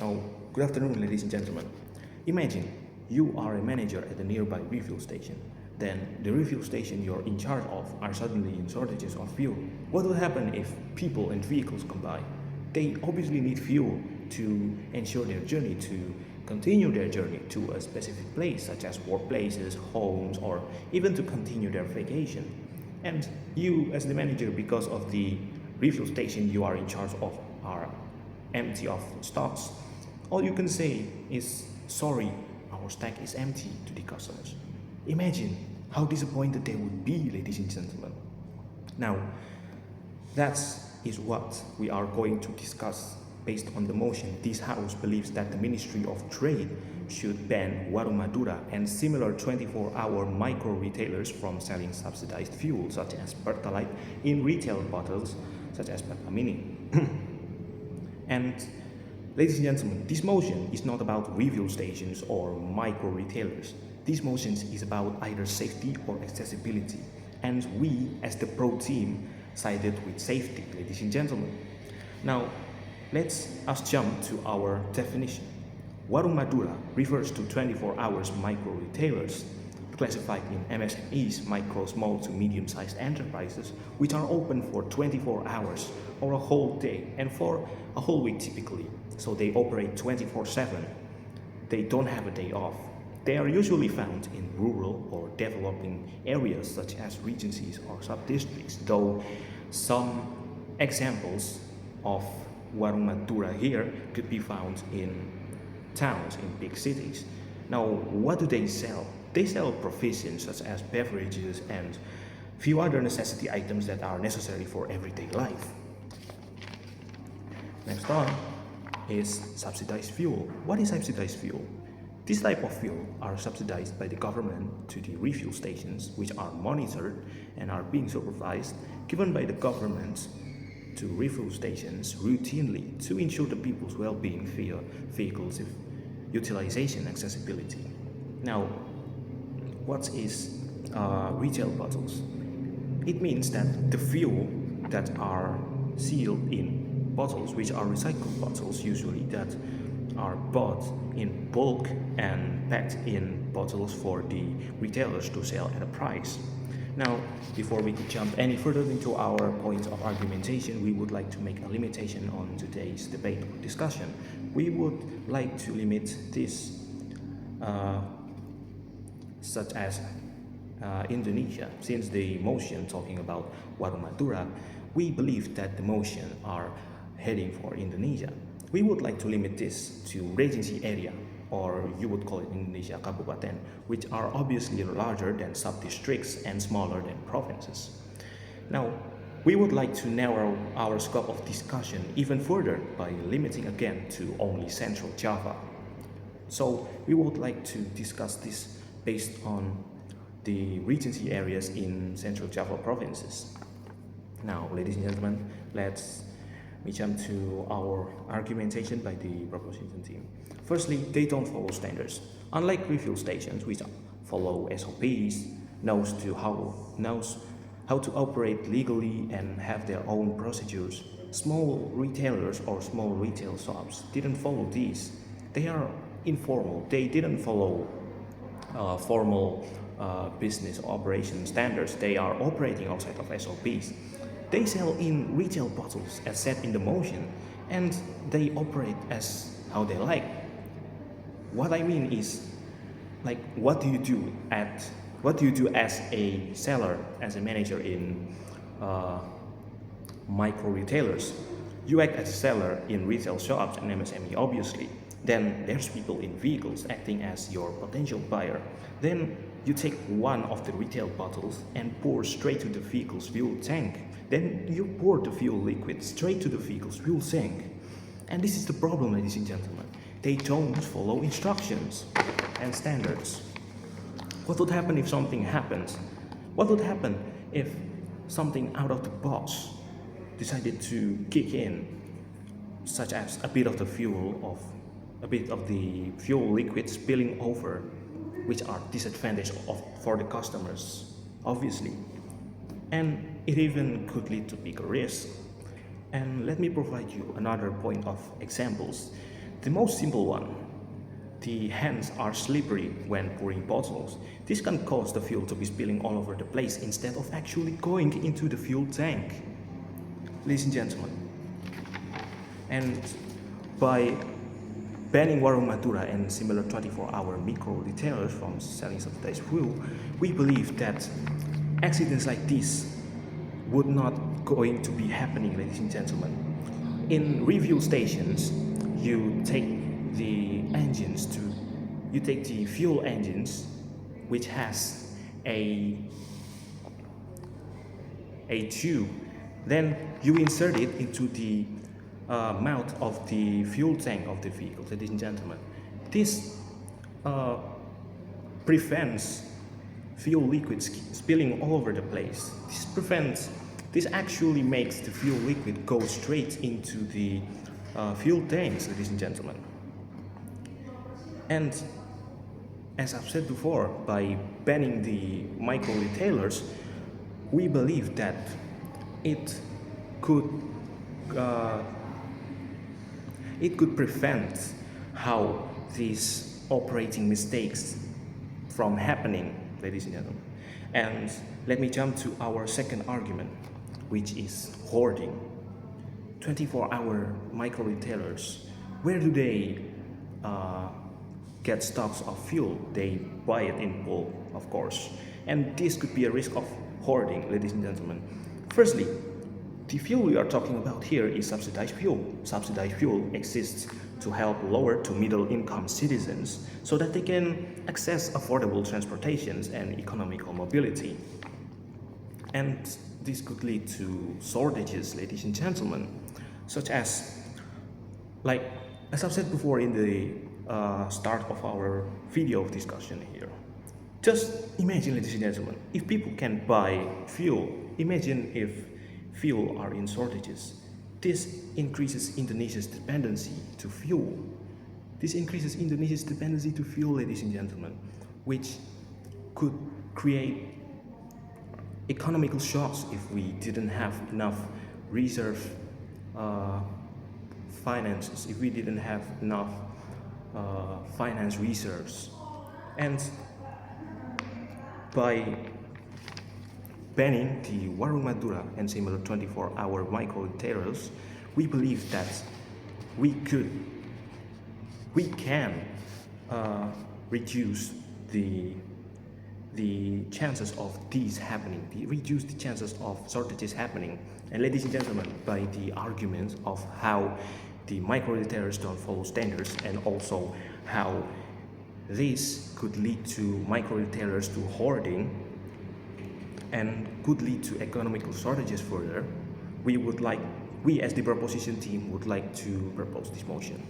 Oh, good afternoon, ladies and gentlemen. Imagine you are a manager at a nearby refuel station. Then the refuel station you're in charge of are suddenly in shortages of fuel. What will happen if people and vehicles come by? They obviously need fuel to ensure their journey, to continue their journey to a specific place, such as workplaces, homes, or even to continue their vacation. And you, as the manager, because of the refuel station you are in charge of, are empty of stocks. All you can say is, sorry, our stack is empty to the customers. Imagine how disappointed they would be, ladies and gentlemen. Now, that is what we are going to discuss based on the motion. This House believes that the Ministry of Trade should ban Warung Madura and similar 24-hour micro-retailers from selling subsidized fuel such as Pertalite in retail bottles such as Pertamini. And ladies and gentlemen, this motion is not about refuel stations or micro-retailers. This motion is about either safety or accessibility. And we, as the pro team, sided with safety, ladies and gentlemen. Now, let's us jump to our definition. Warung Madura refers to 24 hours micro-retailers, classified in MSMEs, micro, small to medium-sized enterprises, which are open for 24 hours or a whole day and for a whole week typically. So they operate 24/7. They don't have a day off. They are usually found in rural or developing areas such as regencies or sub-districts, though some examples of Warung Madura here could be found in towns, in big cities. Now, what do they sell? They sell provisions such as beverages and few other necessity items that are necessary for everyday life. Next on is subsidized fuel. What is subsidized fuel? This type of fuel are subsidized by the government to the refuel stations, which are monitored and are being supervised, given by the government to refuel stations routinely to ensure the people's well-being via vehicles' utilization and accessibility. Now, what is retail bottles? It means that the fuel that are sealed in bottles, which are recycled bottles usually, that are bought in bulk and packed in bottles for the retailers to sell at a price. Now, before we could jump any further into our points of argumentation, we would like to make a limitation on today's debate or discussion. We would like to limit this, such as Indonesia. Since the motion talking about Warung Madura, we believe that the motion are heading for Indonesia. We would like to limit this to regency area, or you would call it in Indonesia kabupaten, which are obviously larger than sub-districts and smaller than provinces. Now, we would like to narrow our scope of discussion even further by limiting again to only Central Java. So we would like to discuss this based on the regency areas in Central Java provinces. Now, ladies and gentlemen, let's jump to our argumentation by the proposition team. Firstly, they don't follow standards. Unlike refuel stations, which follow SOPs, knows how to operate legally and have their own procedures, small retailers or small retail shops didn't follow these. They are informal. They didn't follow formal business operation standards. They are operating outside of SOPs. They sell in retail bottles as set in the motion, and they operate as how they like. What I mean is, like, what do you do as a seller, as a manager in micro retailers? You act as a seller in retail shops and MSME, obviously. Then there's people in vehicles acting as your potential buyer. Then you take one of the retail bottles and pour straight to the vehicle's fuel tank. Then you pour the fuel liquid straight to the vehicle's fuel tank. And this is the problem, ladies and gentlemen. They don't follow instructions and standards. What would happen if something happens? What would happen if something out of the box decided to kick in, such as a bit of the fuel liquid spilling over, which are disadvantage for the customers, obviously. And it even could lead to bigger risk. And let me provide you another point of examples The most simple one, the hands are slippery when pouring bottles. This can cause the fuel to be spilling all over the place instead of actually going into the fuel tank. Ladies and gentlemen, and by banning warung Madura and similar 24-hour micro retailers from selling subsidized fuel, we believe that accidents like this would not going to be happening, ladies and gentlemen. In refuel stations, you take the fuel engines, which has a tube. Then you insert it into the mouth of the fuel tank of the vehicle, ladies and gentlemen. This prevents fuel liquids spilling all over the place. This actually makes the fuel liquid go straight into the fuel tanks, ladies and gentlemen. And as I've said before, by banning the micro retailers, we believe that it could prevent how these operating mistakes from happening, ladies and gentlemen. And let me jump to our second argument, which is hoarding. 24-hour micro retailers, where do they get stocks of fuel? They buy it in bulk, of course. And this could be a risk of hoarding, ladies and gentlemen. Firstly, the fuel we are talking about here is subsidized fuel. Subsidized fuel exists to help lower to middle income citizens so that they can access affordable transportations and economical mobility. And this could lead to shortages, ladies and gentlemen, such as I've said before in the start of our video discussion here. Just imagine, ladies and gentlemen, if people can buy fuel, imagine if fuel are in shortages. This increases Indonesia's dependency to fuel. This increases Indonesia's dependency to fuel, ladies and gentlemen, which could create economical shocks if we didn't have enough reserve finances, if we didn't have enough finance reserves. And by banning the warung Madura and similar 24-hour micro retailers, we believe that we can reduce the chances of these happening, reduce the chances of shortages happening. And ladies and gentlemen, by the arguments of how the micro retailers don't follow standards and also how this could lead to micro retailers to hoarding and could lead to economical shortages further, we as the proposition team would like to propose this motion.